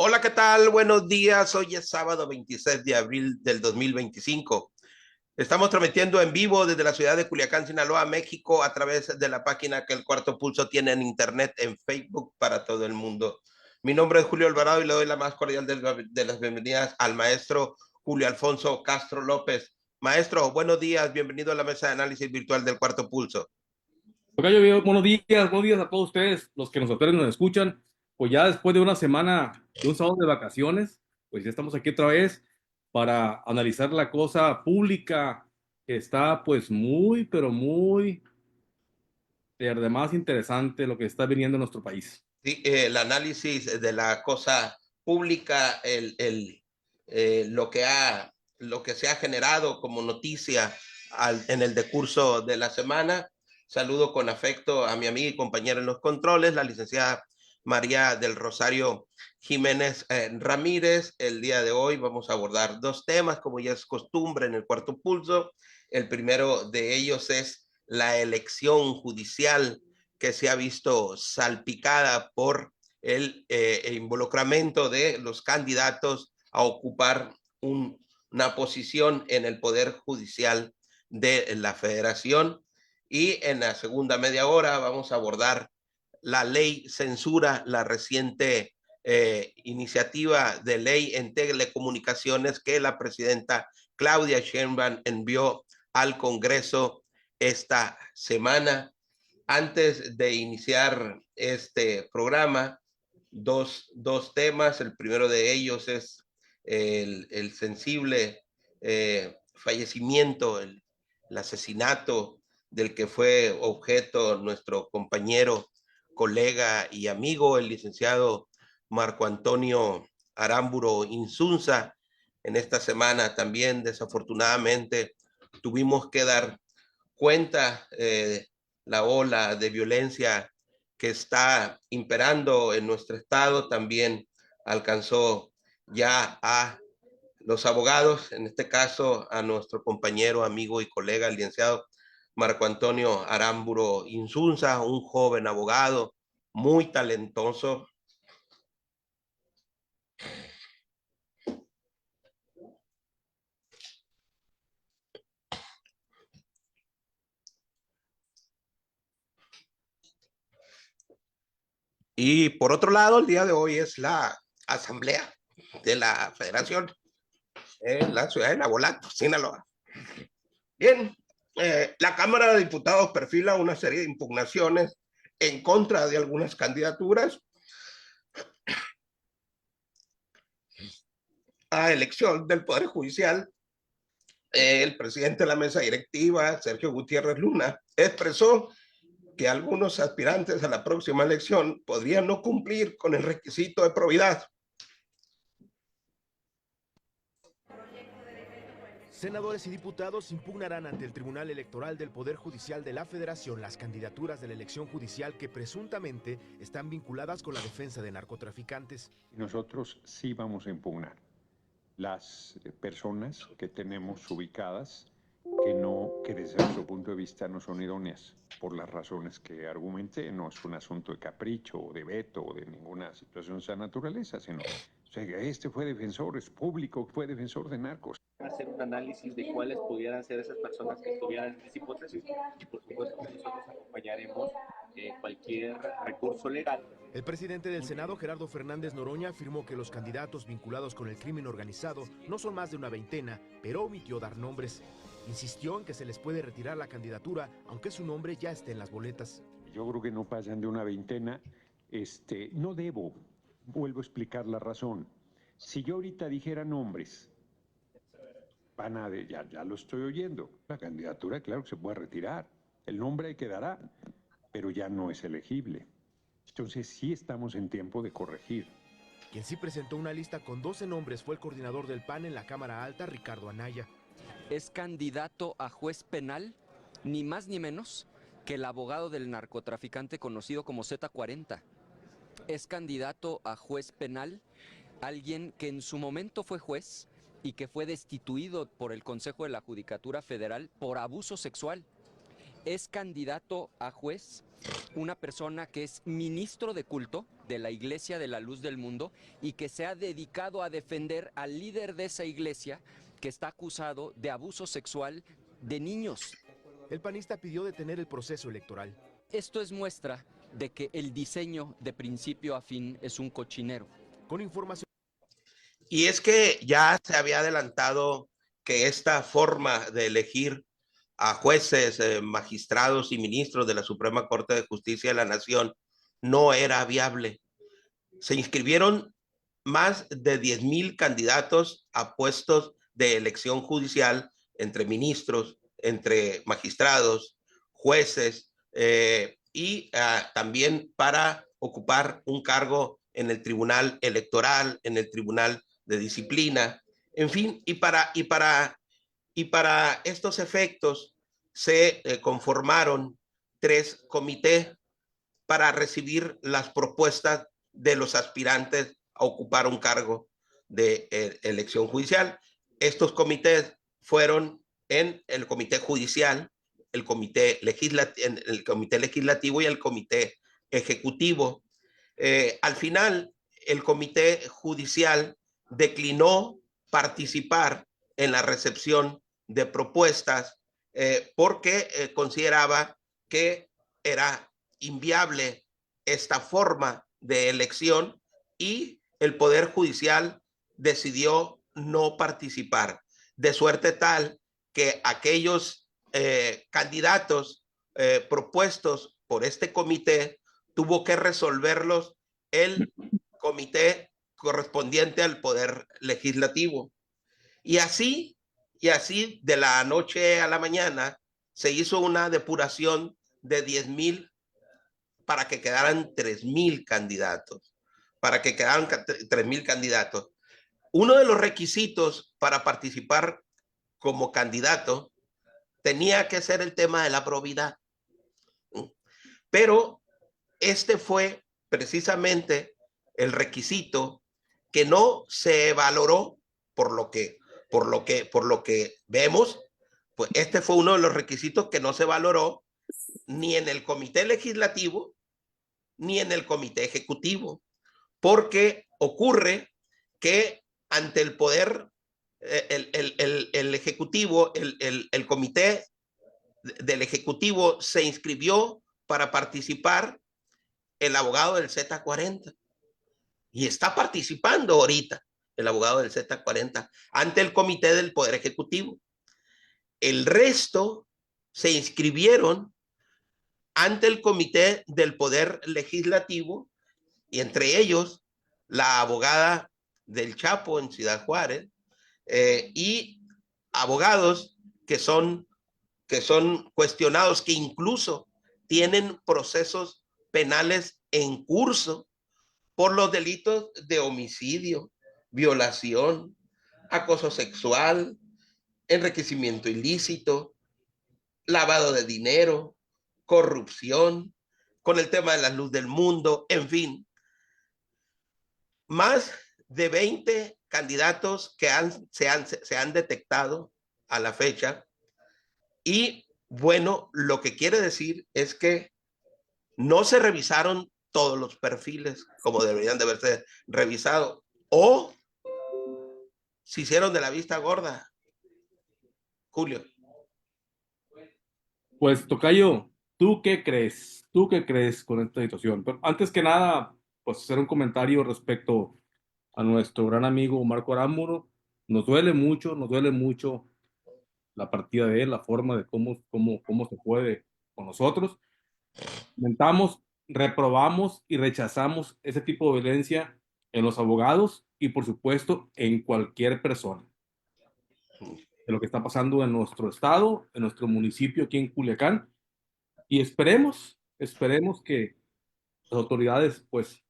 Hola, ¿qué tal? Buenos días. Hoy es sábado 26 de abril del 2025. Estamos transmitiendo en vivo desde la ciudad de Culiacán, Sinaloa, México, a través de la página que el Cuarto Pulso tiene en internet, en Facebook, para todo el mundo. Mi nombre es Julio Alvarado y le doy la más cordial de las bienvenidas al maestro Julio Alfonso Castro López. Maestro, buenos días. Bienvenido a la mesa de análisis virtual del Cuarto Pulso. Tocayo, buenos días a todos ustedes, los que nos operan y nos escuchan. Pues ya después de una semana, de un sábado de vacaciones, pues ya estamos aquí otra vez para analizar la cosa pública que está pues muy, pero muy, además interesante lo que está viniendo en nuestro país. Sí, el análisis de la cosa pública, lo que se ha generado como noticia en el decurso de la semana. Saludo con afecto a mi amiga y compañera en los controles, la licenciada María del Rosario Jiménez Ramírez. El día de hoy vamos a abordar dos temas, como ya es costumbre en el Cuarto Pulso. El primero de ellos es la elección judicial que se ha visto salpicada por el involucramiento de los candidatos a ocupar una posición en el Poder Judicial de la Federación. Y en la segunda media hora vamos a abordar la ley censura, la reciente iniciativa de ley en telecomunicaciones que la presidenta Claudia Sheinbaum envió al Congreso esta semana. Antes de iniciar este programa, dos temas. El primero de ellos es el sensible fallecimiento, el asesinato del que fue objeto nuestro compañero, colega y amigo, el licenciado Marco Antonio Aramburo Insunza. En esta semana también, desafortunadamente, tuvimos que dar cuenta la ola de violencia que está imperando en nuestro estado. También alcanzó ya a los abogados, en este caso a nuestro compañero, amigo y colega, el licenciado Marco Antonio Aramburo Insunza, un joven abogado muy talentoso. Y por otro lado, el día de hoy es la asamblea de la Federación en la ciudad de Navolato, Sinaloa. Bien, la Cámara de Diputados perfila una serie de impugnaciones en contra de algunas candidaturas a elección del Poder Judicial. El presidente de la mesa directiva, Sergio Gutiérrez Luna, expresó que algunos aspirantes a la próxima elección podrían no cumplir con el requisito de probidad. Senadores y diputados impugnarán ante el Tribunal Electoral del Poder Judicial de la Federación las candidaturas de la elección judicial que presuntamente están vinculadas con la defensa de narcotraficantes. Nosotros sí vamos a impugnar las personas que tenemos ubicadas que desde nuestro punto de vista no son idóneas por las razones que argumenté. No es un asunto de capricho o de veto o de ninguna situación de esa naturaleza, sino este fue defensor, es público, fue defensor de narcos. Hacer un análisis de cuáles pudieran ser esas personas que estuvieran en esa hipótesis y por supuesto que nosotros acompañaremos cualquier recurso legal. El presidente del Senado, Gerardo Fernández Noroña, afirmó que los candidatos vinculados con el crimen organizado no son más de una veintena, pero omitió dar nombres. Insistió en que se les puede retirar la candidatura, aunque su nombre ya esté en las boletas. Yo creo que no pasan de una veintena. No debo, vuelvo a explicar la razón. Si yo ahorita dijera nombres, ya lo estoy oyendo. La candidatura, claro que se puede retirar. El nombre quedará, pero ya no es elegible. Entonces sí estamos en tiempo de corregir. Quien sí presentó una lista con 12 nombres fue el coordinador del PAN en la Cámara Alta, Ricardo Anaya. Es candidato a juez penal, ni más ni menos que el abogado del narcotraficante conocido como Z40. Es candidato a juez penal alguien que en su momento fue juez y que fue destituido por el Consejo de la Judicatura Federal por abuso sexual. Es candidato a juez una persona que es ministro de culto de la Iglesia de la Luz del Mundo y que se ha dedicado a defender al líder de esa iglesia que está acusado de abuso sexual de niños. El panista pidió detener el proceso electoral. Esto es muestra de que el diseño de principio a fin es un cochinero. Con información. Y es que ya se había adelantado que esta forma de elegir a jueces, magistrados y ministros de la Suprema Corte de Justicia de la Nación no era viable. Se inscribieron más de 10,000 candidatos a puestos de elección judicial entre ministros, entre magistrados, jueces y también para ocupar un cargo en el Tribunal Electoral, en el Tribunal de Disciplina, en fin, y para estos efectos se conformaron 3 comités para recibir las propuestas de los aspirantes a ocupar un cargo de elección judicial. Estos comités fueron en el comité judicial, el comité legislativo y el comité ejecutivo. Al final, el comité judicial declinó participar en la recepción de propuestas porque consideraba que era inviable esta forma de elección y el Poder Judicial decidió no participar, de suerte tal que aquellos candidatos propuestos por este comité tuvo que resolverlos el comité correspondiente al Poder Legislativo. Y así de la noche a la mañana se hizo una depuración de 10,000 para que quedaran 3,000 candidatos, para que quedaran 3,000 candidatos. Uno de los requisitos para participar como candidato tenía que ser el tema de la probidad. Pero este fue precisamente el requisito que no se valoró por lo que vemos, pues este fue uno de los requisitos que no se valoró ni en el comité legislativo ni en el comité ejecutivo, porque ocurre que ante el poder, el ejecutivo, el comité del ejecutivo se inscribió para participar el abogado del Z40 y está participando ahorita el abogado del Z40 ante el comité del Poder Ejecutivo. El resto se inscribieron ante el comité del Poder Legislativo y entre ellos la abogada del Chapo en Ciudad Juárez y abogados que son cuestionados, que incluso tienen procesos penales en curso por los delitos de homicidio, violación, acoso sexual, enriquecimiento ilícito, lavado de dinero, corrupción, con el tema de la luz del mundo, en fin. Más de 20 candidatos que se han detectado a la fecha. Y bueno, lo que quiere decir es que no se revisaron todos los perfiles como deberían de haberse revisado o se hicieron de la vista gorda. Julio. Pues, tocayo, ¿tú qué crees? ¿Tú qué crees con esta situación? Pero antes que nada, pues hacer un comentario respecto a nuestro gran amigo Marco Aramburu. Nos duele mucho la partida de él, la forma de cómo se fue con nosotros. Lamentamos, reprobamos y rechazamos ese tipo de violencia en los abogados y, por supuesto, en cualquier persona. De lo que está pasando en nuestro estado, en nuestro municipio aquí en Culiacán. Y esperemos que las autoridades pues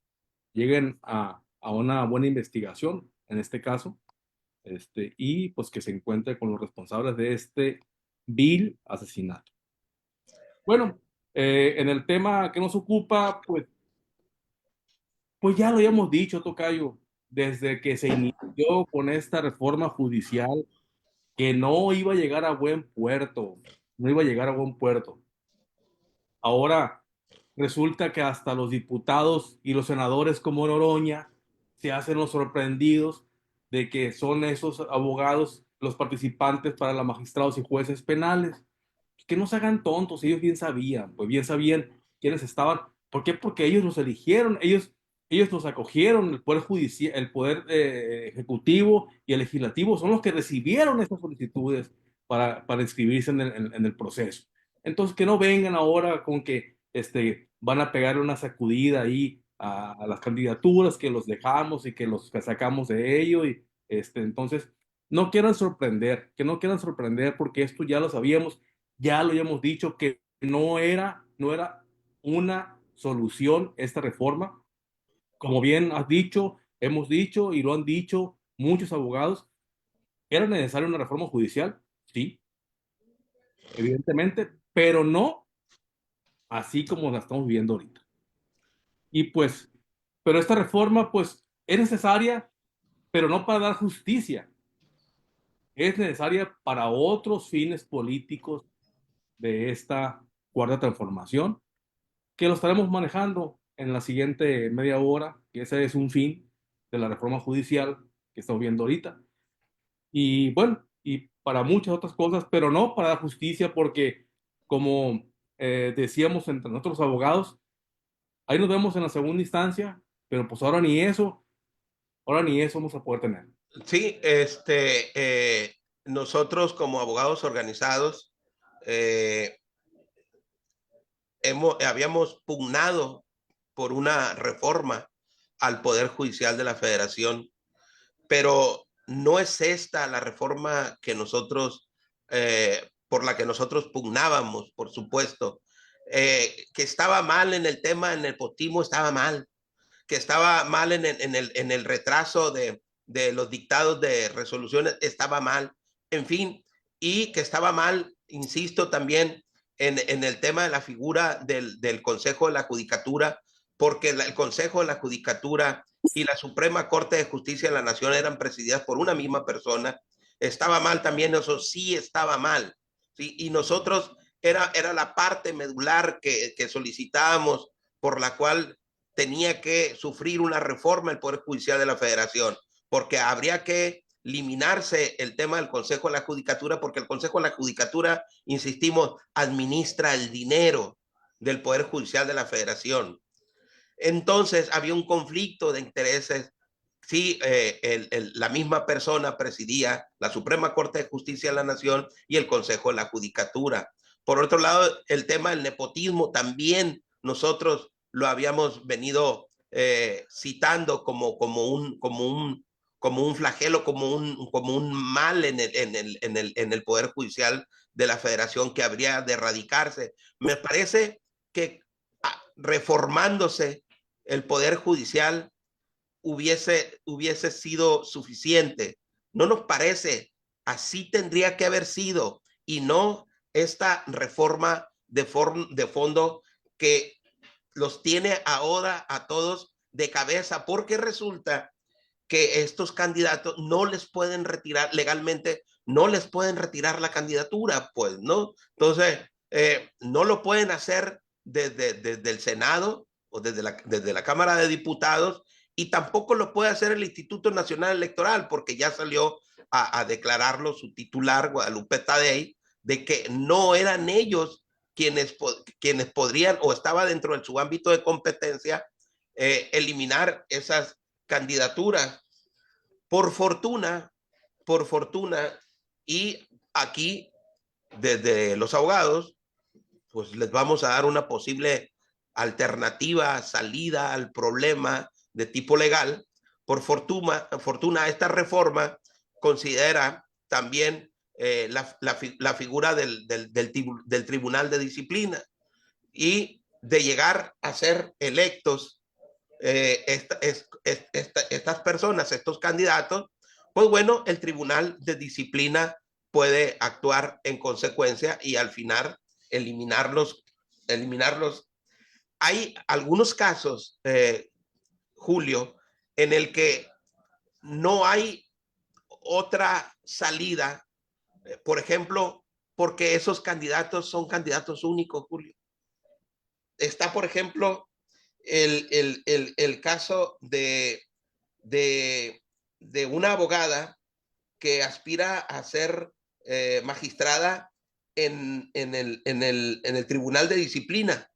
lleguen a una buena investigación en este caso, y pues que se encuentre con los responsables de este vil asesinato. Bueno, en el tema que nos ocupa, pues ya lo habíamos dicho, tocayo, desde que se inició con esta reforma judicial, que no iba a llegar a buen puerto, no iba a llegar a buen puerto. Ahora, resulta que hasta los diputados y los senadores como Noroña se hacen los sorprendidos de que son esos abogados los participantes para los magistrados y jueces penales. Que no se hagan tontos, ellos bien sabían quiénes estaban. ¿Por qué? Porque ellos los eligieron, ellos los acogieron, el poder judicial, el poder ejecutivo y el legislativo son los que recibieron estas solicitudes para inscribirse en el proceso. Entonces, que no vengan ahora con que van a pegar una sacudida ahí a las candidaturas, que los dejamos y que los sacamos de ello. Entonces, no quieran sorprender, que no quieran sorprender porque esto ya lo sabíamos, ya lo habíamos dicho que no era una solución esta reforma. Como bien has dicho, hemos dicho y lo han dicho muchos abogados, ¿era necesaria una reforma judicial? Sí, evidentemente, pero no así como la estamos viviendo ahorita. Y pues, pero esta reforma pues es necesaria, pero no para dar justicia, es necesaria para otros fines políticos de esta cuarta transformación, que lo estaremos manejando en la siguiente media hora, que ese es un fin de la reforma judicial que estamos viendo ahorita. Y bueno, y para muchas otras cosas, pero no para dar justicia, porque como decíamos entre nosotros abogados, ahí nos vemos en la segunda instancia, pero pues ahora ni eso vamos a poder tener. Sí, nosotros como abogados organizados eh, habíamos pugnado por una reforma al Poder Judicial de la Federación, pero no es esta la reforma que nosotros, por la que nosotros pugnábamos, por supuesto. Que estaba mal en el tema, en el nepotismo estaba mal, que estaba mal en el retraso de los dictados de resoluciones, estaba mal, en fin, y que estaba mal, insisto, también en el tema de la figura del Consejo de la Judicatura, porque el Consejo de la Judicatura y la Suprema Corte de Justicia de la Nación eran presididas por una misma persona. Estaba mal también, eso sí estaba mal, ¿sí? Y nosotros era la parte medular que solicitábamos, por la cual tenía que sufrir una reforma el Poder Judicial de la Federación, porque habría que eliminarse el tema del Consejo de la Judicatura, porque el Consejo de la Judicatura, insistimos, administra el dinero del Poder Judicial de la Federación. Entonces había un conflicto de intereses. Sí, la misma persona presidía la Suprema Corte de Justicia de la Nación y el Consejo de la Judicatura. Por otro lado, el tema del nepotismo también nosotros lo habíamos venido citando como un flagelo, como un mal en el Poder Judicial de la Federación que habría de erradicarse. Me parece que reformándose el Poder Judicial hubiese sido suficiente. No nos parece, así tendría que haber sido, y no esta reforma de fondo que los tiene ahora a todos de cabeza, porque resulta que estos candidatos no les pueden retirar legalmente, no les pueden retirar la candidatura, pues, ¿no? Entonces, no lo pueden hacer desde el Senado o desde la Cámara de Diputados, y tampoco lo puede hacer el Instituto Nacional Electoral, porque ya salió a declararlo su titular, Guadalupe Tadei, de que no eran ellos quienes podrían, o estaba dentro de su ámbito de competencia, eliminar esas candidaturas. Por fortuna, y aquí desde los abogados, pues les vamos a dar una posible alternativa, salida al problema de tipo legal. Por fortuna esta reforma considera también la figura del Tribunal de Disciplina, y de llegar a ser electos estas personas, estos candidatos, pues bueno, el Tribunal de Disciplina puede actuar en consecuencia y al final eliminarlos. Hay algunos casos, Julio, en el que no hay otra salida, por ejemplo, porque esos candidatos son candidatos únicos, Julio. está, por ejemplo, el caso de, de una abogada que aspira a ser magistrada en el Tribunal de Disciplina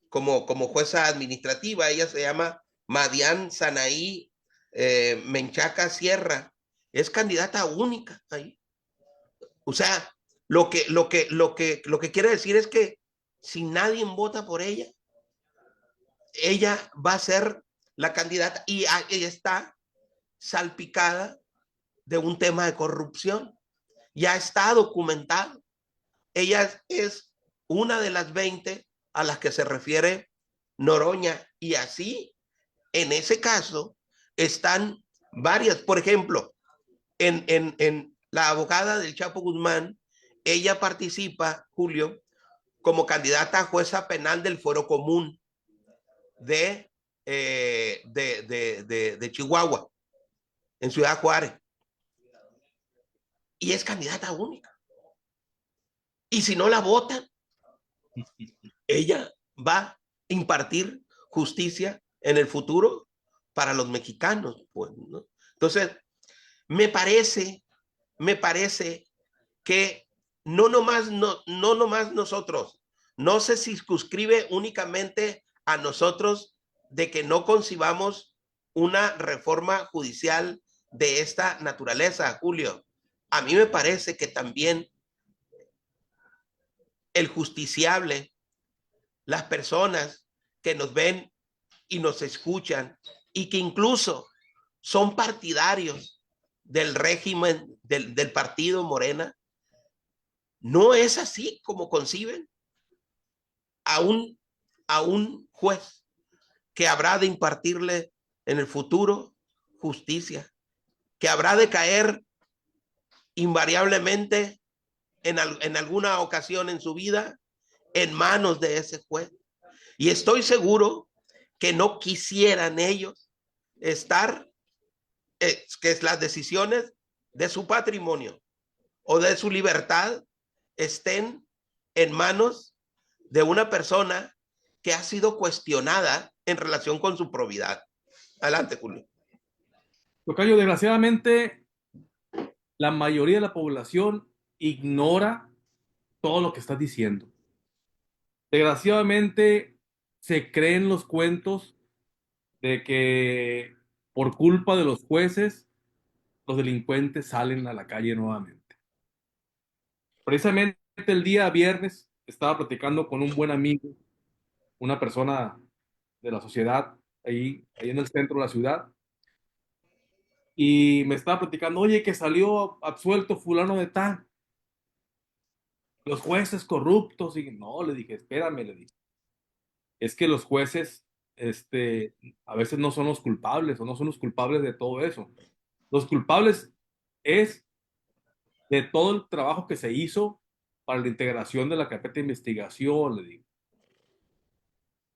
como jueza administrativa. Ella se llama Madian Sanaí Menchaca Sierra. Es candidata única ahí. O sea, lo que quiere decir es que si nadie vota por ella va a ser la candidata y ella está salpicada de un tema de corrupción. Ya está documentado. Ella es una de las 20 a las que se refiere Noroña, y así, en ese caso, están varias. Por ejemplo, en la abogada del Chapo Guzmán, ella participa, Julio, como candidata a jueza penal del Fuero Común de Chihuahua, en Ciudad Juárez. Y es candidata única. Y si no la votan, ella va a impartir justicia en el futuro para los mexicanos. Pues, ¿no? Entonces, me parece que no nomás nosotros, no se circunscribe únicamente a nosotros de que no concibamos una reforma judicial de esta naturaleza, Julio. A mí me parece que también el justiciable, las personas que nos ven y nos escuchan y que incluso son partidarios del régimen del partido Morena, no es así como conciben a un juez que habrá de impartirle en el futuro justicia, que habrá de caer invariablemente en alguna ocasión en su vida en manos de ese juez. Y estoy seguro que no quisieran ellos estar, que las decisiones de su patrimonio o de su libertad estén en manos de una persona que ha sido cuestionada en relación con su probidad. Adelante, Julio. Tocayo, desgraciadamente, la mayoría de la población ignora todo lo que estás diciendo. Desgraciadamente, se creen los cuentos de que por culpa de los jueces, los delincuentes salen a la calle nuevamente. Precisamente el día viernes estaba platicando con un buen amigo, una persona de la sociedad, ahí en el centro de la ciudad, y me estaba platicando, oye, que salió absuelto fulano de tal, los jueces corruptos, y no, le dije, espérame, le dije, es que los jueces, a veces no son los culpables, o no son los culpables de todo eso. Los culpables es de todo el trabajo que se hizo para la integración de la carpeta de investigación, le digo.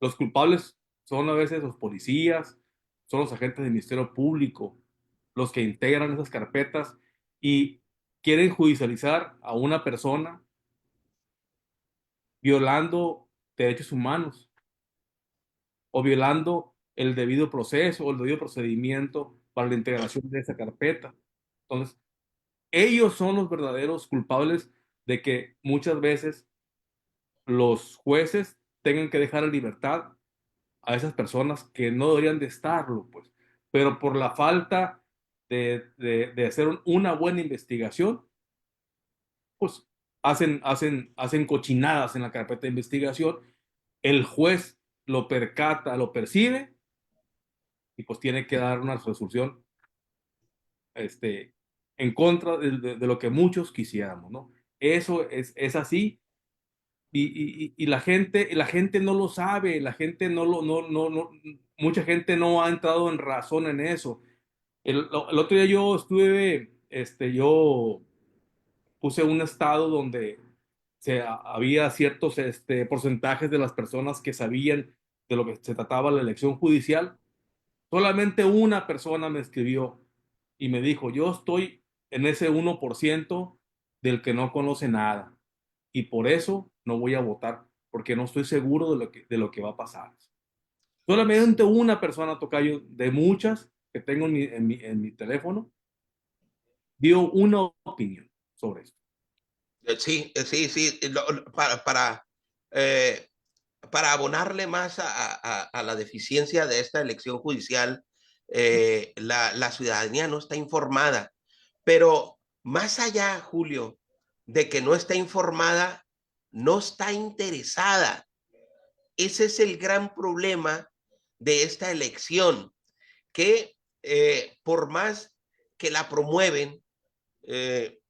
Los culpables son a veces los policías, son los agentes del Ministerio Público, los que integran esas carpetas y quieren judicializar a una persona violando derechos humanos o violando el debido proceso o el debido procedimiento para la integración de esa carpeta. Entonces, ellos son los verdaderos culpables de que muchas veces los jueces tengan que dejar en libertad a esas personas que no deberían de estarlo, pues. Pero por la falta de hacer una buena investigación, pues hacen cochinadas en la carpeta de investigación, el juez lo percata, lo percibe y pues tiene que dar una resolución este, en contra de lo que muchos quisiéramos, ¿no? Eso es así y la gente no lo sabe, la gente no, mucha gente no ha entrado en razón en eso. El otro día yo yo puse un estado donde había ciertos porcentajes de las personas que sabían de lo que se trataba la elección judicial. Solamente una persona me escribió y me dijo, yo estoy en ese 1% del que no conoce nada y por eso no voy a votar porque no estoy seguro de lo que va a pasar. Solamente una persona, tocayo, de muchas que tengo en mi teléfono, dio una opinión sobre esto. Sí, sí. Eh, para abonarle más a la deficiencia de esta elección judicial, la ciudadanía no está informada. Pero más allá, Julio, de que no está informada, no está interesada. Ese es el gran problema de esta elección, que por más que la promueven,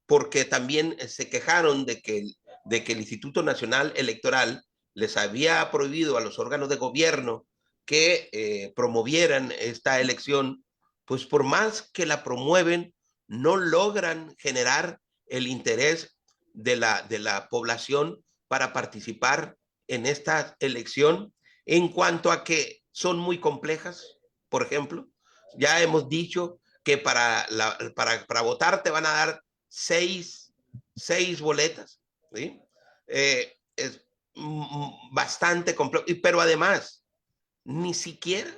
porque también se quejaron de que el Instituto Nacional Electoral les había prohibido a los órganos de gobierno que promovieran esta elección, pues por más que la promueven, no logran generar el interés de la población para participar en esta elección, en cuanto a que son muy complejas. Por ejemplo, ya hemos dicho que para votar te van a dar seis boletas, ¿sí? Es bastante complejo, pero además, ni siquiera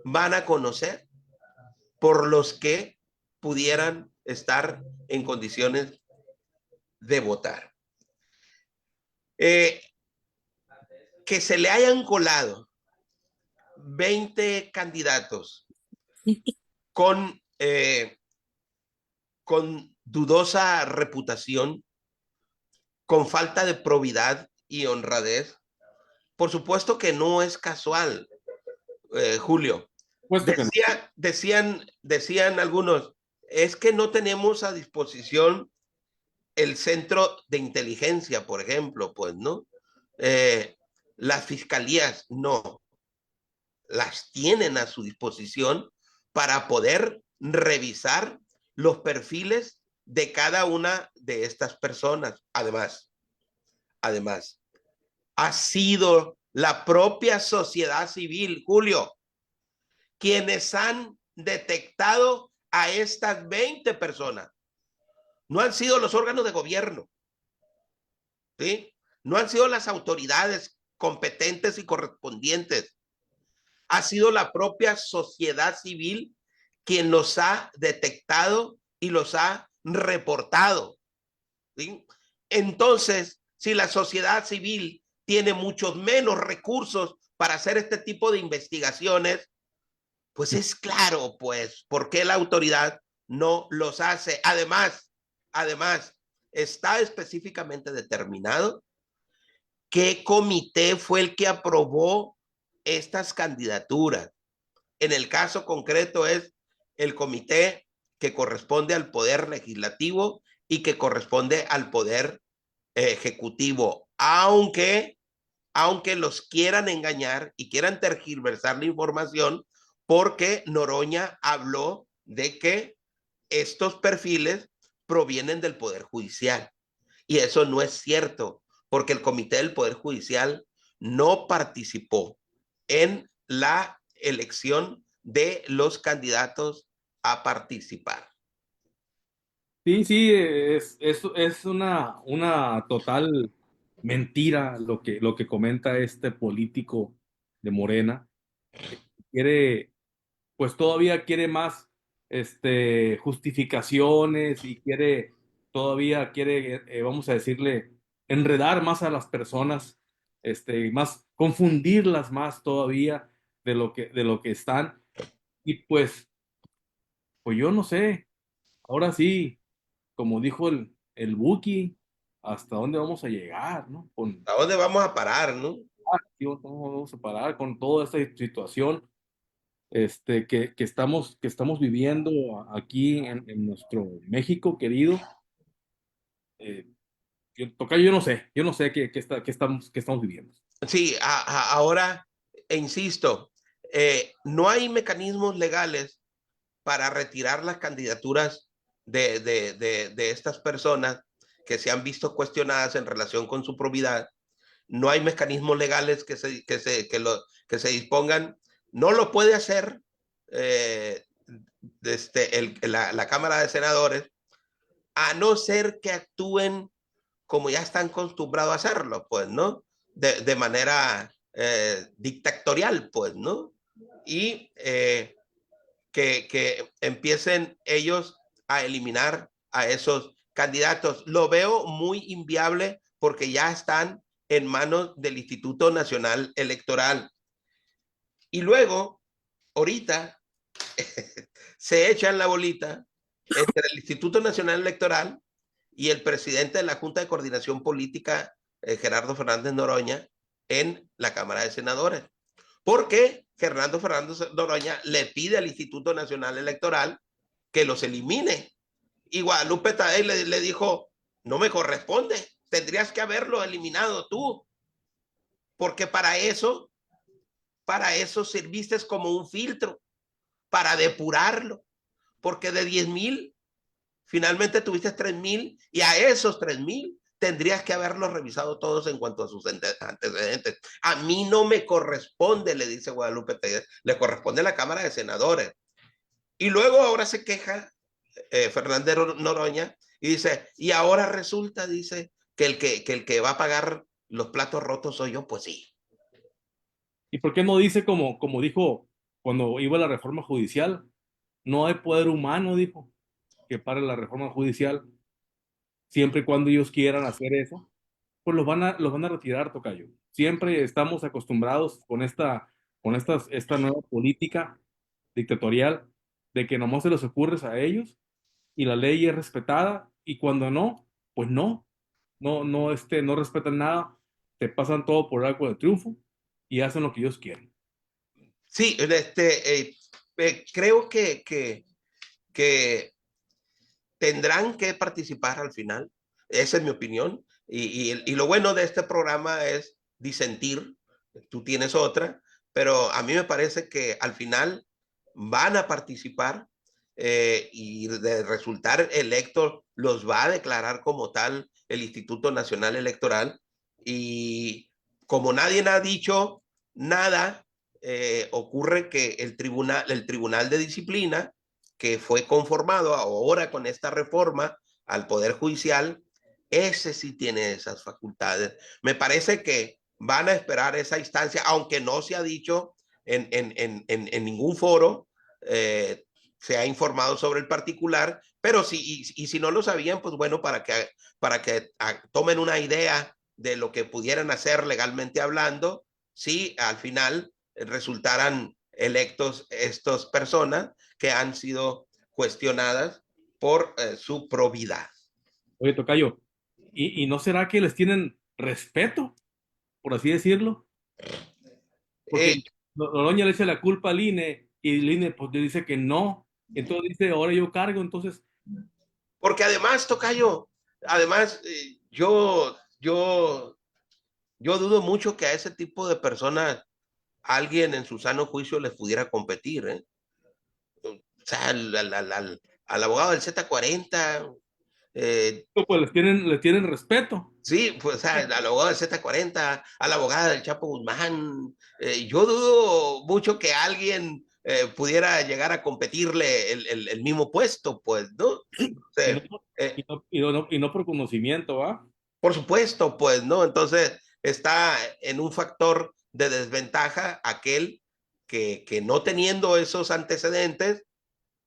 van a conocer por los que pudieran estar en condiciones de votar. Que se le hayan colado 20 candidatos con dudosa reputación, con falta de probidad y honradez, por supuesto que no es casual, Julio. Decían algunos, es que no tenemos a disposición el centro de inteligencia, por ejemplo, pues, ¿no? Las fiscalías no, las tienen a su disposición para poder revisar los perfiles de cada una de estas personas. Además, ha sido la propia sociedad civil, Julio, quienes han detectado a estas 20 personas. No han sido los órganos de gobierno, ¿sí? No han sido las autoridades competentes y correspondientes. Ha sido la propia sociedad civil quien los ha detectado y los ha reportado, ¿sí? Entonces, si la sociedad civil tiene muchos menos recursos para hacer este tipo de investigaciones, pues es claro, pues, por qué la autoridad no los hace. Además, está específicamente determinado qué comité fue el que aprobó estas candidaturas. En el caso concreto es el comité que corresponde al poder legislativo y que corresponde al poder ejecutivo, aunque los quieran engañar y quieran tergiversar la información, porque Noroña habló de que estos perfiles provienen del Poder Judicial. Y eso no es cierto, porque el Comité del Poder Judicial no participó en la elección de los candidatos a participar. Sí, es una total mentira lo que comenta este político de Morena. Quiere, pues todavía quiere más justificaciones y todavía quiere, vamos a decirle, enredar más a las personas, más confundirlas más todavía de lo que están. Y pues yo no sé, ahora sí, como dijo el Buki, hasta dónde vamos a llegar, ¿no? ¿A dónde vamos a parar, no? ¿Cómo vamos a parar con toda esta situación que estamos viviendo aquí en nuestro México querido? Yo no sé qué estamos viviendo. Sí, ahora, insisto, no hay mecanismos legales para retirar las candidaturas de estas personas que se han visto cuestionadas en relación con su probidad. No hay mecanismos legales que se dispongan. No lo puede hacer la Cámara de Senadores, a no ser que actúen como ya están acostumbrados a hacerlo, pues, ¿no? De manera dictatorial, pues, ¿no? Y que empiecen ellos a eliminar a esos candidatos. Lo veo muy inviable porque ya están en manos del Instituto Nacional Electoral. Y luego, ahorita, se echan la bolita entre el Instituto Nacional Electoral y el presidente de la Junta de Coordinación Política, Gerardo Fernández Noroña, en la Cámara de Senadores. Porque Fernando Fernández Noroña le pide al Instituto Nacional Electoral que los elimine. Y Guadalupe Tadei le dijo, no me corresponde, tendrías que haberlo eliminado tú, porque para eso serviste como un filtro, para depurarlo, porque de 10,000, finalmente tuviste 3,000 y a esos 3,000 tendrías que haberlos revisado todos en cuanto a sus antecedentes. A mí no me corresponde, le dice Guadalupe Tadei, le corresponde a la Cámara de Senadores. Y luego ahora se queja Fernández Noroña y dice, y ahora resulta, dice, que el que va a pagar los platos rotos soy yo. Pues sí. ¿Y por qué no dice como dijo cuando iba la reforma judicial? No hay poder humano, dijo, que pare la reforma judicial. Siempre y cuando ellos quieran hacer eso, pues los van a retirar, tocayo. Siempre estamos acostumbrados esta nueva política dictatorial de que nomás se les ocurre a ellos y la ley es respetada y cuando no, pues no respetan nada, te pasan todo por el arco de triunfo y hacen lo que ellos quieren. Sí, creo que tendrán que participar al final. Esa es mi opinión. Y lo bueno de este programa es disentir. Tú tienes otra, pero a mí me parece que al final van a participar y de resultar electos los va a declarar como tal el Instituto Nacional Electoral. Y como nadie ha dicho nada, ocurre que el Tribunal de Disciplina, que fue conformado ahora con esta reforma al Poder Judicial, ese sí tiene esas facultades. Me parece que van a esperar esa instancia, aunque no se ha dicho en ningún foro, se ha informado sobre el particular, pero si, y si no lo sabían, pues bueno, para que tomen una idea de lo que pudieran hacer legalmente hablando, si al final resultaran electos estas personas que han sido cuestionadas por su probidad. Oye, tocayo, ¿y no será que les tienen respeto, por así decirlo? Porque Noroña le echa la culpa al INE y el INE pues le dice que no. Entonces dice, ahora yo cargo, entonces porque además, tocayo, además, yo dudo mucho que a ese tipo de personas alguien en su sano juicio les pudiera competir, ¿eh? O sea, al abogado del Z40, pues les tienen respeto. sí, pues al abogado del Z40, a la abogada del Chapo Guzmán, yo dudo mucho que alguien pudiera llegar a competirle el mismo puesto, pues, ¿no? O Y sea, no, y no por conocimiento, ¿va? por supuesto, pues, ¿no? Entonces está en un factor de desventaja aquel que no teniendo esos antecedentes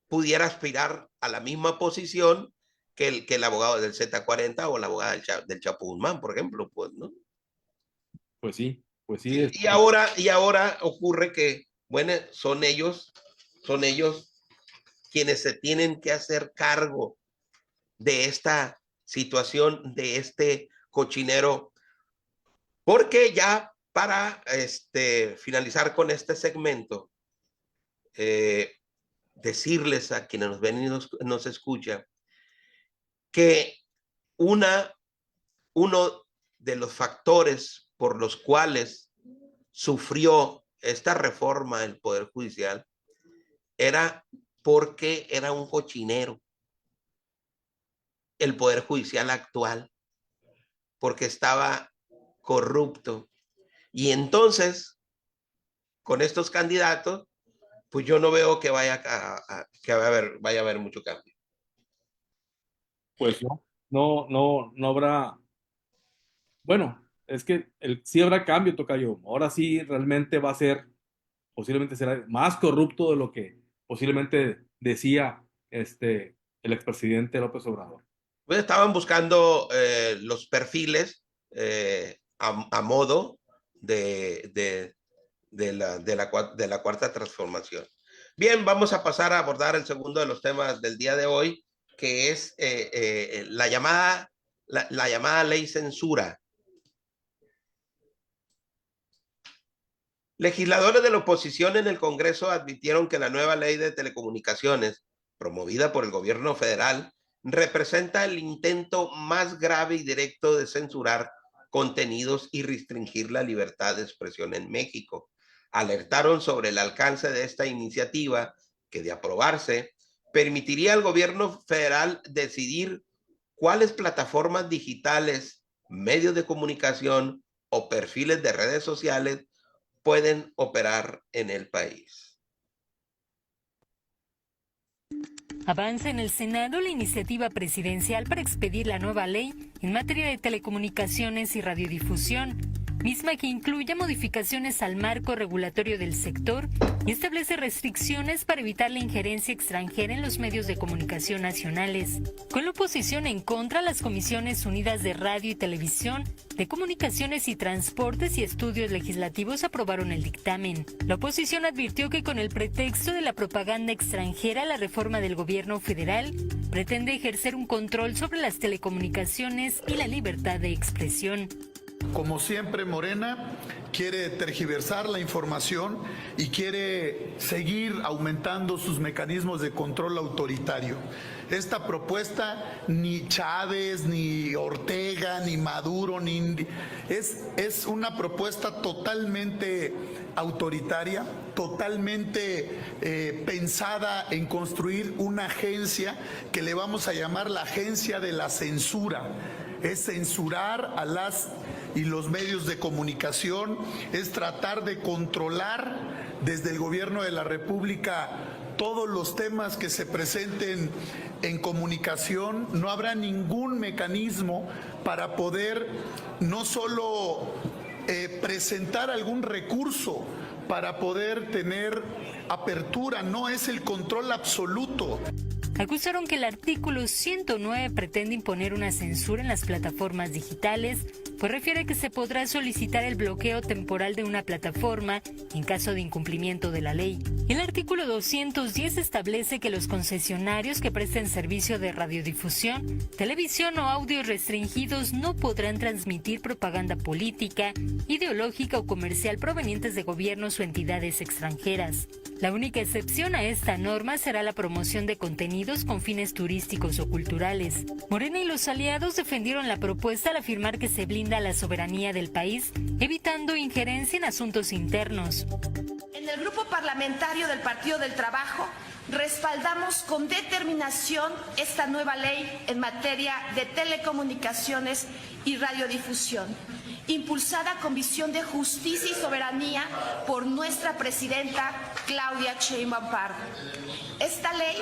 pudiera aspirar a la misma posición que el abogado del Z40 o la abogada del Chapo Guzmán, por ejemplo, pues, ¿no? Pues sí, Y ahora ocurre que, bueno, son ellos quienes se tienen que hacer cargo de esta situación, de este cochinero, porque ya para finalizar con este segmento, decirles a quienes nos ven y nos escuchan que uno de los factores por los cuales sufrió esta reforma del Poder Judicial era porque era un cochinero el Poder Judicial actual, porque estaba corrupto. Y entonces, con estos candidatos, pues yo no veo que vaya a haber mucho cambio. pues no habrá Bueno, es que sí habrá cambio, tocayo. Ahora sí realmente va a ser, posiblemente será más corrupto de lo que posiblemente decía el expresidente López Obrador. Pues estaban buscando los perfiles a modo de la cuarta transformación. Bien, vamos a pasar a abordar el segundo de los temas del día de hoy, que es la llamada ley censura. Legisladores de la oposición en el Congreso advirtieron que la nueva ley de telecomunicaciones, promovida por el gobierno federal, representa el intento más grave y directo de censurar contenidos y restringir la libertad de expresión en México. Alertaron sobre el alcance de esta iniciativa que, de aprobarse, permitiría al gobierno federal decidir cuáles plataformas digitales, medios de comunicación o perfiles de redes sociales pueden operar en el país. Avanza en el Senado la iniciativa presidencial para expedir la nueva ley en materia de telecomunicaciones y radiodifusión, misma que incluye modificaciones al marco regulatorio del sector y establece restricciones para evitar la injerencia extranjera en los medios de comunicación nacionales. Con la oposición en contra, las Comisiones Unidas de Radio y Televisión, de Comunicaciones y Transportes y Estudios Legislativos aprobaron el dictamen. La oposición advirtió que con el pretexto de la propaganda extranjera, la reforma del gobierno federal pretende ejercer un control sobre las telecomunicaciones y la libertad de expresión. Como siempre, Morena quiere tergiversar la información y quiere seguir aumentando sus mecanismos de control autoritario. Esta propuesta ni Chávez, ni Ortega, ni Maduro, es una propuesta totalmente autoritaria, totalmente pensada en construir una agencia que le vamos a llamar la agencia de la censura. Es censurar a las y los medios de comunicación, es tratar de controlar desde el gobierno de la República todos los temas que se presenten en comunicación. No habrá ningún mecanismo para poder no solo presentar algún recurso para poder tener apertura, no es el control absoluto. Acusaron que el artículo 109 pretende imponer una censura en las plataformas digitales, pues refiere que se podrá solicitar el bloqueo temporal de una plataforma en caso de incumplimiento de la ley. El artículo 210 establece que los concesionarios que presten servicio de radiodifusión, televisión o audio restringidos no podrán transmitir propaganda política, ideológica o comercial provenientes de gobiernos o entidades extranjeras. La única excepción a esta norma será la promoción de contenidos con fines turísticos o culturales. Morena y los aliados defendieron la propuesta al afirmar que se blinda la soberanía del país, evitando injerencia en asuntos internos. En el grupo parlamentario del Partido del Trabajo respaldamos con determinación esta nueva ley en materia de telecomunicaciones y radiodifusión, impulsada con visión de justicia y soberanía por nuestra presidenta Claudia Sheinbaum Pardo. Esta ley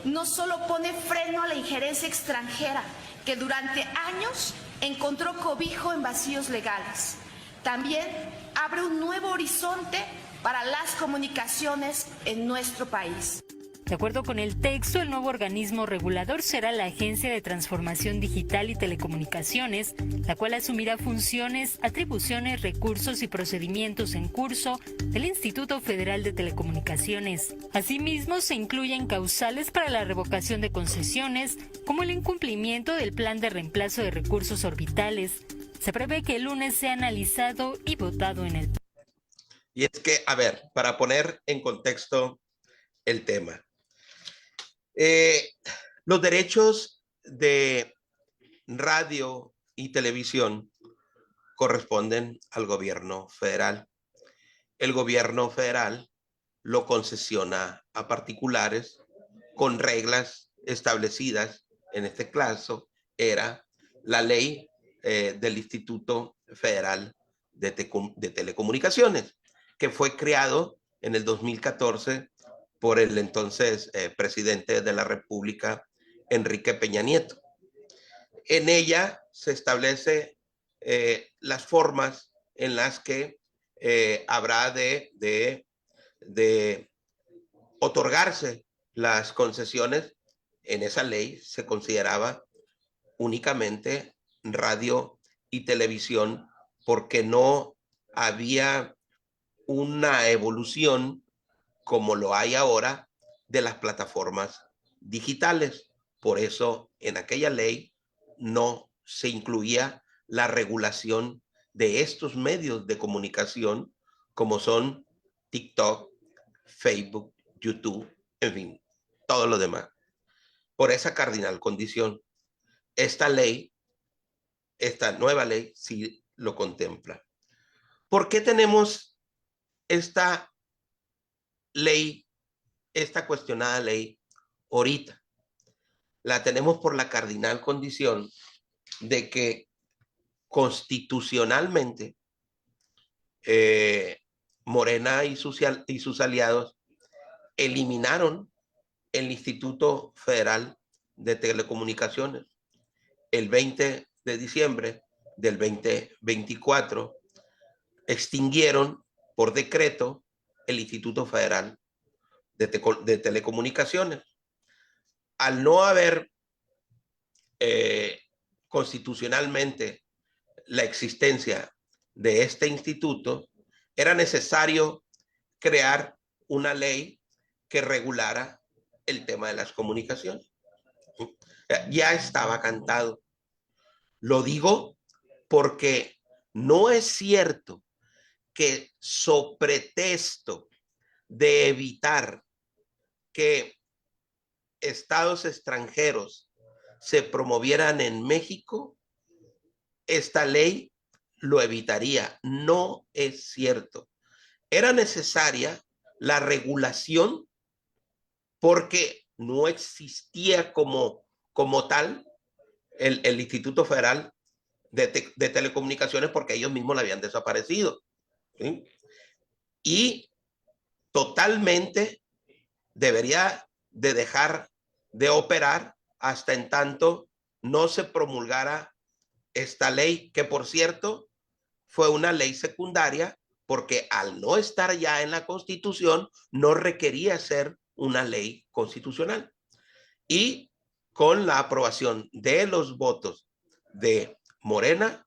no solo pone freno a la injerencia extranjera, que durante años encontró cobijo en vacíos legales, también abre un nuevo horizonte para las comunicaciones en nuestro país. De acuerdo con el texto, el nuevo organismo regulador será la Agencia de Transformación Digital y Telecomunicaciones, la cual asumirá funciones, atribuciones, recursos y procedimientos en curso del Instituto Federal de Telecomunicaciones. Asimismo, se incluyen causales para la revocación de concesiones, como el incumplimiento del plan de reemplazo de recursos orbitales. Se prevé que el lunes sea analizado y votado en el... Y es que, a ver, para poner en contexto el tema. Los derechos de radio y televisión corresponden al gobierno federal. El gobierno federal lo concesiona a particulares con reglas establecidas. En este caso era la ley del Instituto Federal de Telecomunicaciones, que fue creado en el 2014 por el entonces presidente de la República, Enrique Peña Nieto. En ella se establece las formas en las que habrá de otorgarse las concesiones. En esa ley se consideraba únicamente radio y televisión porque no había una evolución como lo hay ahora de las plataformas digitales. Por eso en aquella ley no se incluía la regulación de estos medios de comunicación como son TikTok, Facebook, YouTube, en fin, todo lo demás. Por esa cardinal condición, esta ley, esta nueva ley, sí lo contempla. ¿Por qué tenemos esta ley, esta cuestionada ley ahorita? La tenemos por la cardinal condición de que constitucionalmente Morena y sus aliados eliminaron el Instituto Federal de Telecomunicaciones el 20 de diciembre del 2024. Extinguieron por decreto el Instituto Federal de Telecomunicaciones. Al no haber constitucionalmente la existencia de este instituto, era necesario crear una ley que regulara el tema de las comunicaciones. Ya estaba cantado. Lo digo porque no es cierto que, so pretexto de evitar que estados extranjeros se promovieran en México, esta ley lo evitaría. No es cierto. Era necesaria la regulación porque no existía como tal el Instituto Federal de Telecomunicaciones, porque ellos mismos la habían desaparecido, ¿sí? Y totalmente debería de dejar de operar hasta en tanto no se promulgara esta ley, que por cierto fue una ley secundaria, porque al no estar ya en la Constitución no requería ser una ley constitucional. Y con la aprobación de los votos de Morena,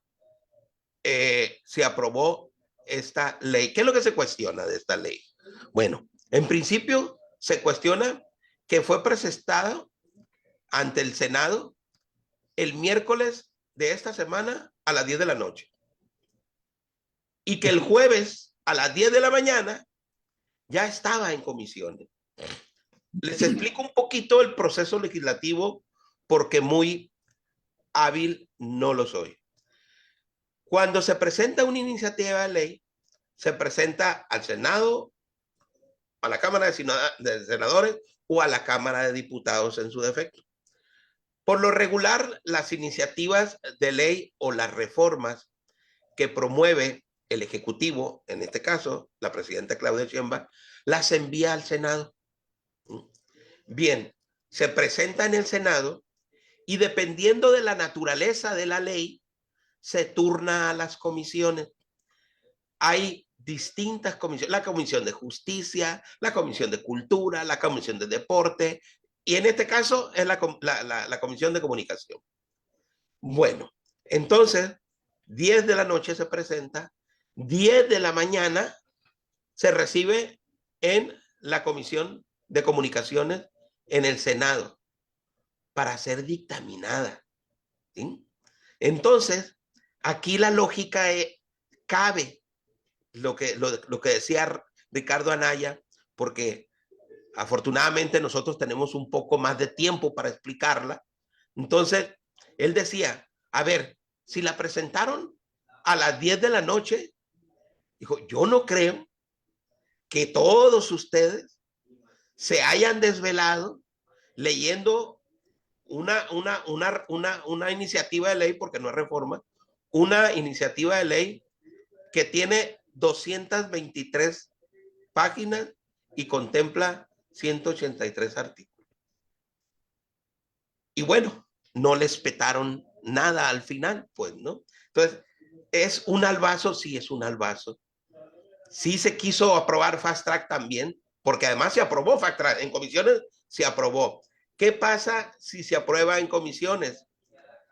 se aprobó esta ley. ¿Qué es lo que se cuestiona de esta ley? Bueno, en principio se cuestiona que fue presentada ante el Senado el miércoles de esta semana a las 10 de la noche. Y que el jueves a las 10 de la mañana ya estaba en comisiones. Les explico un poquito el proceso legislativo porque muy hábil no lo soy. Cuando se presenta una iniciativa de ley, se presenta al Senado, a la Cámara de Senadores o a la Cámara de Diputados en su defecto. Por lo regular, las iniciativas de ley o las reformas que promueve el Ejecutivo, en este caso la presidenta Claudia Sheinbaum, las envía al Senado. Bien, se presenta en el Senado y dependiendo de la naturaleza de la ley, se turna a las comisiones. Hay distintas comisiones, la Comisión de Justicia, la Comisión de Cultura, la Comisión de Deporte, y en este caso es la Comisión de Comunicación. Bueno, entonces, 10 de la noche se presenta, 10 de la mañana se recibe en la Comisión de Comunicaciones en el Senado para ser dictaminada, ¿sí? Entonces, aquí la lógica cabe, lo que decía Ricardo Anaya, porque afortunadamente nosotros tenemos un poco más de tiempo para explicarla. Entonces, él decía, a ver, si la presentaron a las 10 de la noche, dijo, yo no creo que todos ustedes se hayan desvelado leyendo una iniciativa de ley, porque no es reforma, una iniciativa de ley que tiene 223 páginas y contempla 183 artículos. Y bueno, no les petaron nada al final, pues, ¿no? Entonces, ¿Es un albazo? Sí, es un albazo. Sí se quiso aprobar Fast Track también, porque además se aprobó Fast Track. En comisiones se aprobó. ¿Qué pasa si se aprueba en comisiones?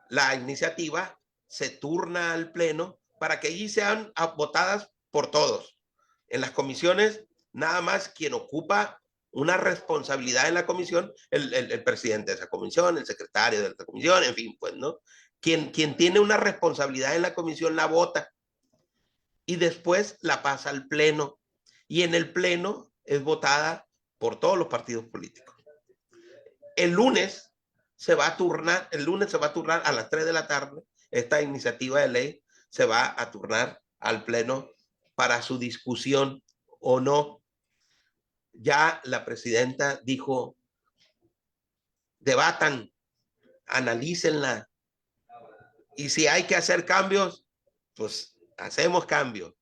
La iniciativa se turna al pleno para que allí sean votadas por todos. En las comisiones, nada más quien ocupa una responsabilidad en la comisión, el presidente de esa comisión, el secretario de esa comisión, en fin, pues, ¿no? Quien tiene una responsabilidad en la comisión la vota y después la pasa al pleno. Y en el pleno es votada por todos los partidos políticos. El lunes se va a turnar a las 3 de la tarde. Esta iniciativa de ley se va a turnar al pleno para su discusión o no. Ya la presidenta dijo, debatan, analícenla, y si hay que hacer cambios, pues hacemos cambios.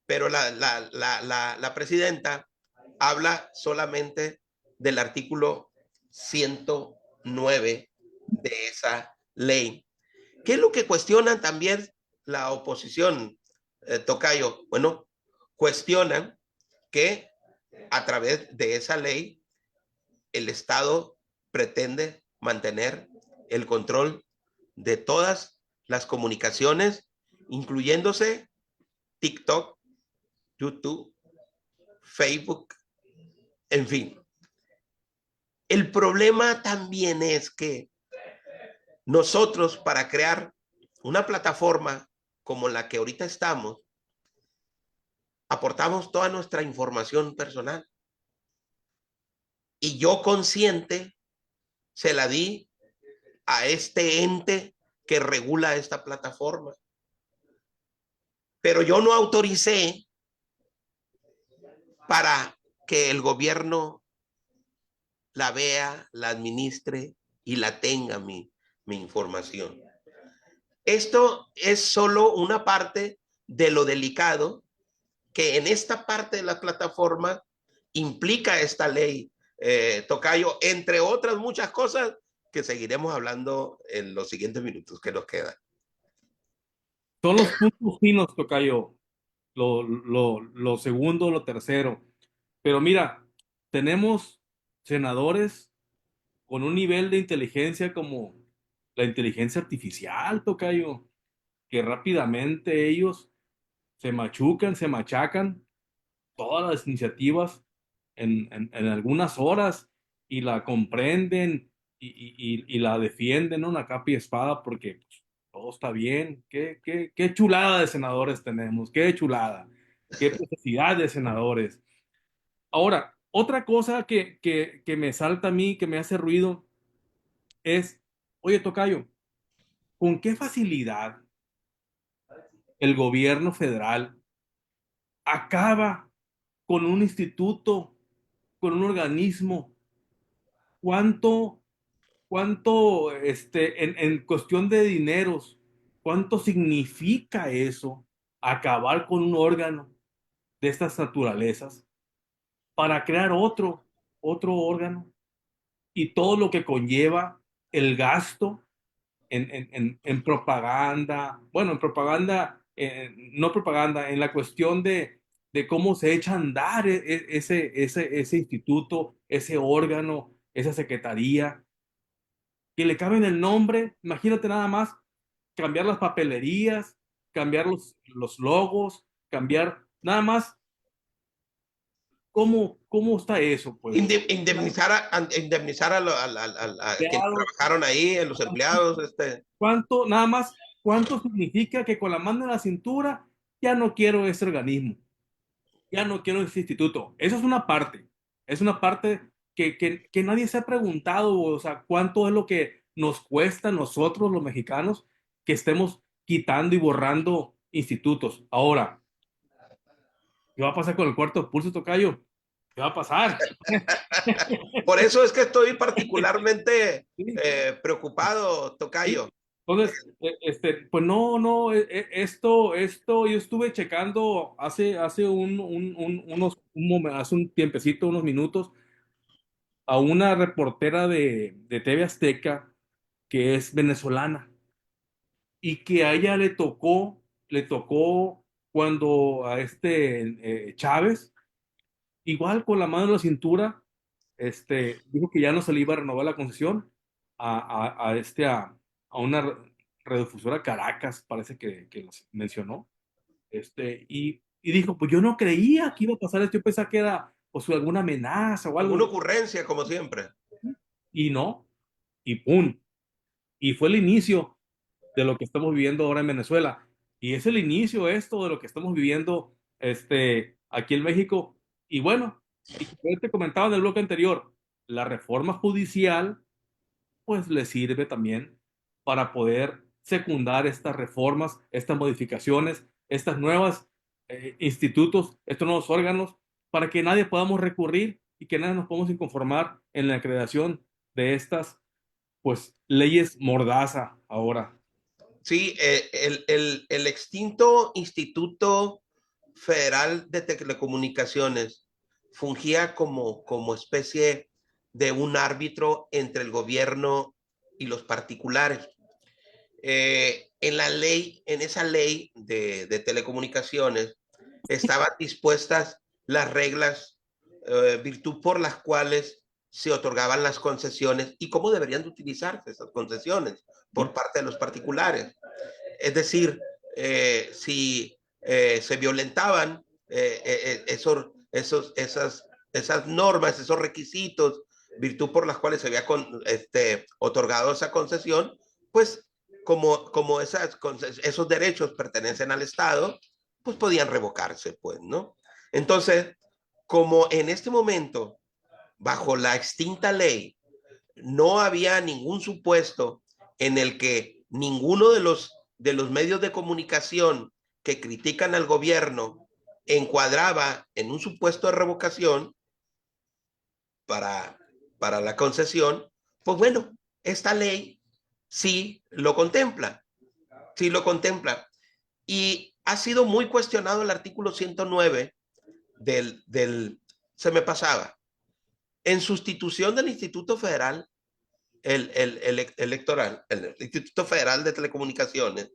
Pero la presidenta habla solamente del artículo 109 de esa ley. ¿Qué es lo que cuestionan también la oposición, Tocayo? Bueno, cuestionan que a través de esa ley el Estado pretende mantener el control de todas las comunicaciones, incluyéndose TikTok, YouTube, Facebook, en fin. El problema también es que nosotros, para crear una plataforma como la que ahorita estamos, aportamos toda nuestra información personal. Y yo, consciente, se la di a este ente que regula esta plataforma. Pero yo no autoricé para que el gobierno la vea, la administre y la tenga mi información. Esto es solo una parte de lo delicado que en esta parte de la plataforma implica esta ley, Tocayo, entre otras muchas cosas que seguiremos hablando en los siguientes minutos que nos quedan. Son los puntos finos, Tocayo. Lo segundo, lo tercero. Pero mira, tenemos senadores con un nivel de inteligencia como la inteligencia artificial, Tocayo, que rápidamente ellos se machucan, se machacan todas las iniciativas en algunas horas y la comprenden y la defienden, ¿no? Una capa y espada porque pues, todo está bien. Qué chulada de senadores tenemos, qué chulada, qué necesidad de senadores. Ahora, otra cosa que me salta a mí, que me hace ruido, es, oye, Tocayo, ¿con qué facilidad el gobierno federal acaba con un instituto, con un organismo? ¿Cuánto, en cuestión de dineros, cuánto significa eso, acabar con un órgano de estas naturalezas para crear otro órgano y todo lo que conlleva el gasto en propaganda, bueno, en propaganda, no propaganda, en la cuestión de cómo se echa a andar ese instituto, ese órgano, esa secretaría, que le caben el nombre, imagínate nada más, cambiar las papelerías, cambiar los logos, cambiar nada más. ¿Cómo está eso, pues? Indemnizar a quienes trabajaron ahí, a los empleados. Nada más, cuánto significa que con la mano en la cintura ya no quiero ese organismo, ya no quiero ese instituto? Eso es una parte que nadie se ha preguntado, o sea, cuánto es lo que nos cuesta a nosotros los mexicanos que estemos quitando y borrando institutos. Ahora, ¿qué va a pasar con el cuarto pulso, Tocayo? ¿Qué va a pasar? Por eso es que estoy particularmente preocupado, Tocayo. Entonces, pues no, esto yo estuve checando hace un tiempecito, unos minutos, a una reportera de TV Azteca que es venezolana y que a ella le tocó cuando a Chávez, igual con la mano en la cintura, dijo que ya no se le iba a renovar la concesión a una radiodifusora Caracas, parece que los mencionó. Y dijo, pues yo no creía que iba a pasar esto, yo pensaba que era pues alguna amenaza o algo. Alguna ocurrencia, como siempre. Y no, y ¡pum! Y fue el inicio de lo que estamos viviendo ahora en Venezuela. Y es el inicio esto de lo que estamos viviendo aquí en México. Y bueno, y como te comentaba en el bloque anterior, la reforma judicial pues le sirve también para poder secundar estas reformas, estas modificaciones, estas nuevas institutos, estos nuevos órganos, para que nadie podamos recurrir y que nadie nos podamos inconformar en la creación de estas pues leyes mordaza ahora. Sí, el extinto Instituto Federal de Telecomunicaciones fungía como especie de un árbitro entre el gobierno y los particulares. En esa ley de telecomunicaciones estaban dispuestas las reglas, virtud por las cuales se otorgaban las concesiones y cómo deberían de utilizarse esas concesiones por parte de los particulares. Es decir, si se violentaban esas normas, esos requisitos, virtud por las cuales se había otorgado esa concesión, pues como esos derechos pertenecen al Estado, pues podían revocarse, pues, ¿no? Entonces, como en este momento, bajo la extinta ley, no había ningún supuesto en el que ninguno de los medios de comunicación que critican al gobierno encuadraba en un supuesto de revocación para la concesión, pues bueno, esta ley sí lo contempla, sí lo contempla. Y ha sido muy cuestionado el artículo 109 se me pasaba, en sustitución del Instituto Federal Electoral, el Instituto Federal de Telecomunicaciones.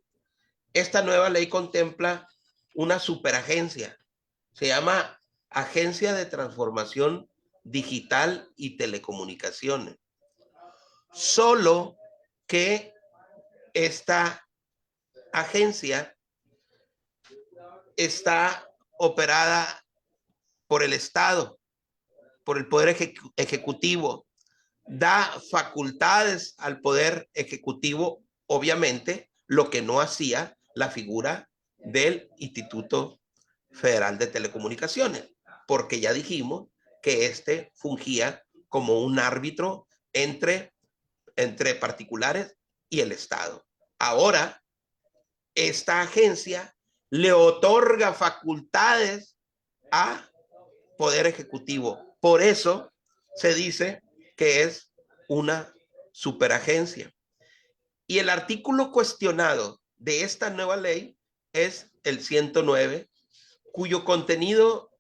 Esta nueva ley contempla una superagencia, se llama Agencia de Transformación Digital y Telecomunicaciones. Solo que esta agencia está operada por el Estado, por el Poder Ejecutivo, da facultades al Poder Ejecutivo, obviamente, lo que no hacía la figura del Instituto Federal de Telecomunicaciones, porque ya dijimos que fungía como un árbitro entre particulares y el Estado. Ahora, esta agencia le otorga facultades a Poder Ejecutivo. Por eso se dice que es una superagencia. Y el artículo cuestionado de esta nueva ley es el 109, cuyo contenido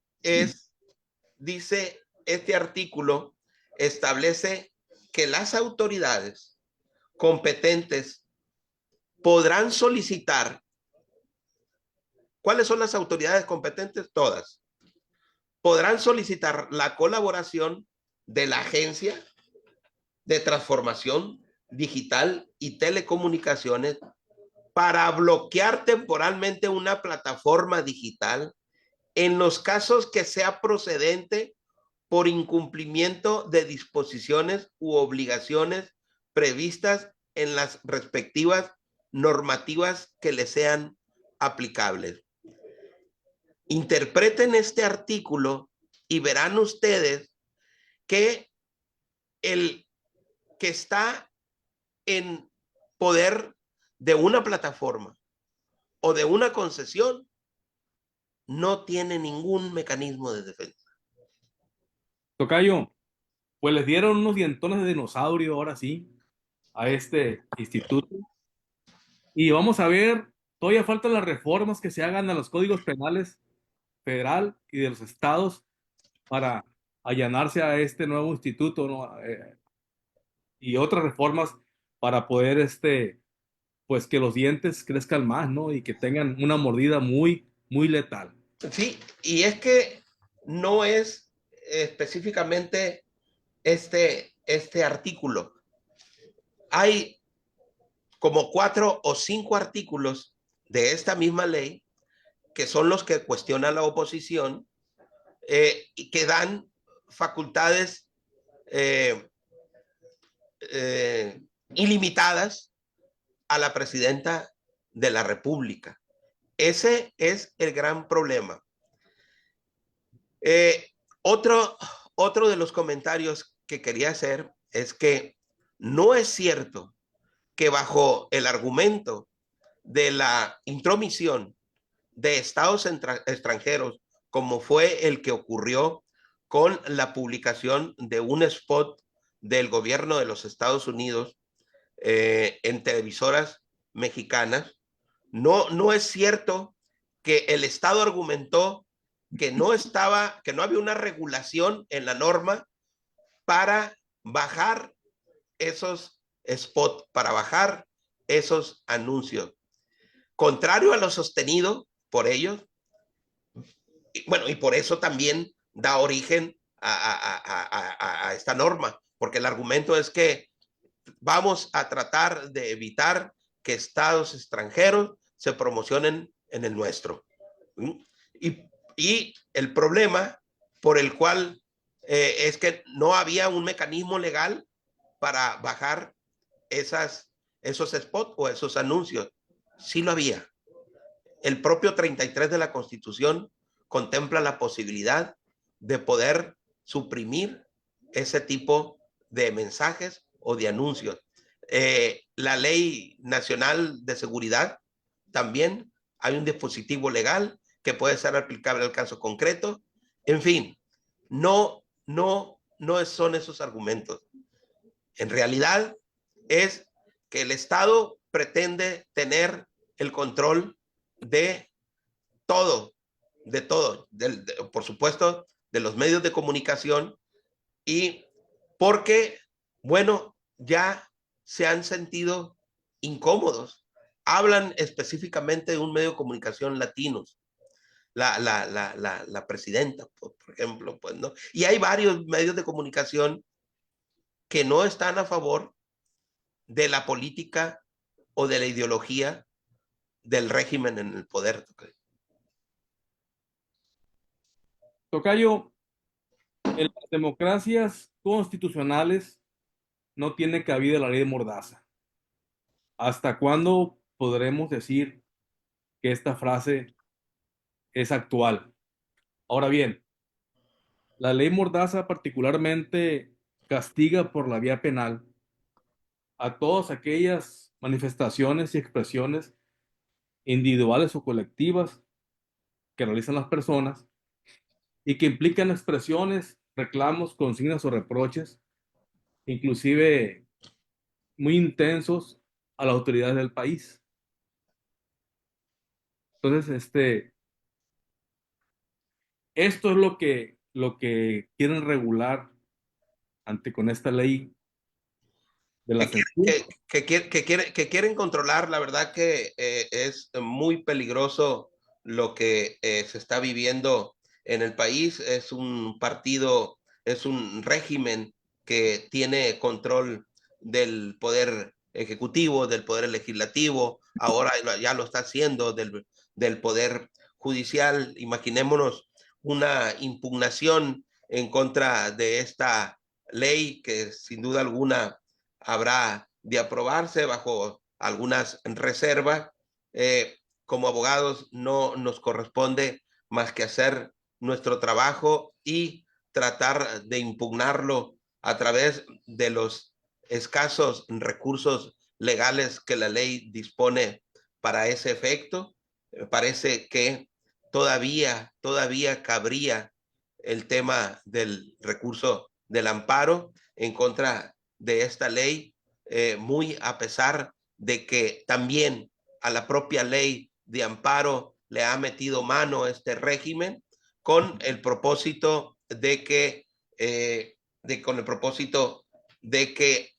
dice este artículo, establece que las autoridades competentes podrán solicitar. ¿Cuáles son las autoridades competentes? Todas. Podrán solicitar la colaboración de la Agencia de Transformación Digital y Telecomunicaciones para bloquear temporalmente una plataforma digital en los casos que sea procedente por incumplimiento de disposiciones u obligaciones previstas en las respectivas normativas que le sean aplicables. Interpreten este artículo y verán ustedes que el que está en poder de una plataforma o de una concesión no tiene ningún mecanismo de defensa. Tocayo, pues les dieron unos dientones de dinosaurio ahora sí a este instituto. Y vamos a ver, todavía faltan las reformas que se hagan a los códigos penales federal y de los estados para allanarse a este nuevo instituto, ¿no? Y otras reformas para poder pues que los dientes crezcan más, ¿no? Y que tengan una mordida muy, muy letal. Sí, y es que no es específicamente este artículo. Hay como 4 o 5 artículos de esta misma ley que son los que cuestiona la oposición y que dan facultades ilimitadas a la presidenta de la República. Ese es el gran problema. Otro de los comentarios que quería hacer es que no es cierto que bajo el argumento de la intromisión de estados extranjeros, como fue el que ocurrió con la publicación de un spot del gobierno de los Estados Unidos en televisoras mexicanas, no es cierto que el Estado argumentó que no había una regulación en la norma para bajar esos spots, para bajar esos anuncios. Contrario a lo sostenido por ellos, y por eso también da origen a esta norma, porque el argumento es que vamos a tratar de evitar que estados extranjeros se promocionen en el nuestro. Y el problema por el cual es que no había un mecanismo legal para bajar esos spots o esos anuncios. Sí lo había. El propio 33 de la Constitución contempla la posibilidad de poder suprimir ese tipo de mensajes o de anuncios. La Ley Nacional de Seguridad también hay un dispositivo legal que puede ser aplicable al caso concreto. En fin, no son esos argumentos. En realidad es que el Estado pretende tener el control de todo, por supuesto, de los medios de comunicación, y porque, bueno, ya se han sentido incómodos. Hablan específicamente de un medio de comunicación latinos, la presidenta, por ejemplo, pues, ¿no? Y hay varios medios de comunicación que no están a favor de la política o de la ideología del régimen en el poder. Tocayo, en las democracias constitucionales no tiene cabida la ley de Mordaza. ¿Hasta cuándo podremos decir que esta frase es actual? Ahora bien, la ley Mordaza particularmente castiga por la vía penal a todas aquellas manifestaciones y expresiones individuales o colectivas que realizan las personas y que implican expresiones, reclamos, consignas o reproches, inclusive muy intensos a las autoridades del país. Entonces, esto es lo que quieren regular con esta ley de la censura. Que quieren controlar. La verdad que es muy peligroso lo que se está viviendo en el país. Es un partido, es un régimen que tiene control del poder ejecutivo, del poder legislativo, ahora ya lo está haciendo del poder judicial. Imaginémonos una impugnación en contra de esta ley que sin duda alguna habrá de aprobarse bajo algunas reservas. Como abogados no nos corresponde más que hacer nuestro trabajo y tratar de impugnarlo a través de los escasos recursos legales que la ley dispone para ese efecto. Parece que todavía cabría el tema del recurso del amparo en contra de esta ley, muy a pesar de que también a la propia ley de amparo le ha metido mano este régimen con el propósito de que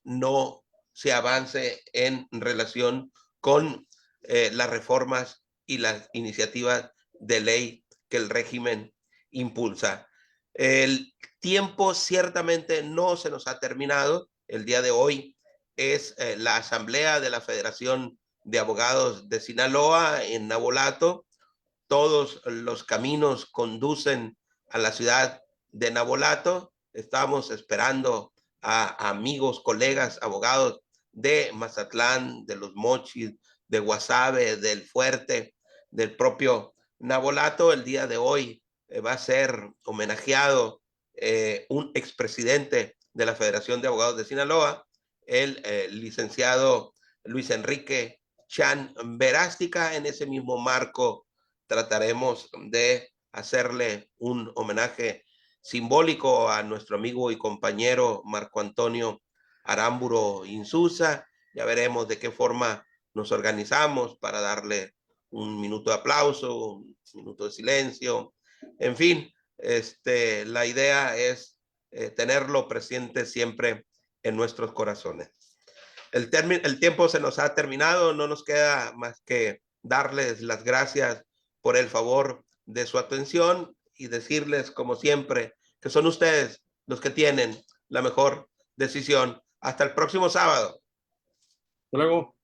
no se avance en relación con las reformas y las iniciativas de ley que el régimen impulsa. El tiempo ciertamente no se nos ha terminado. El día de hoy es la asamblea de la Federación de Abogados de Sinaloa en Navolato. Todos los caminos conducen a la ciudad de Navolato. Estamos esperando a amigos, colegas, abogados de Mazatlán, de Los Mochis, de Guasave, del Fuerte, del propio Navolato. El día de hoy va a ser homenajeado un expresidente de la Federación de Abogados de Sinaloa, el licenciado Luis Enrique Chan Verástica. En ese mismo marco trataremos de hacerle un homenaje simbólico a nuestro amigo y compañero Marco Antonio Aramburo Insulza. Ya veremos de qué forma nos organizamos para darle un minuto de aplauso, un minuto de silencio. En fin, la idea es tenerlo presente siempre en nuestros corazones. El tiempo se nos ha terminado, no nos queda más que darles las gracias por el favor de su atención y decirles, como siempre, que son ustedes los que tienen la mejor decisión. Hasta el próximo sábado. Hasta luego.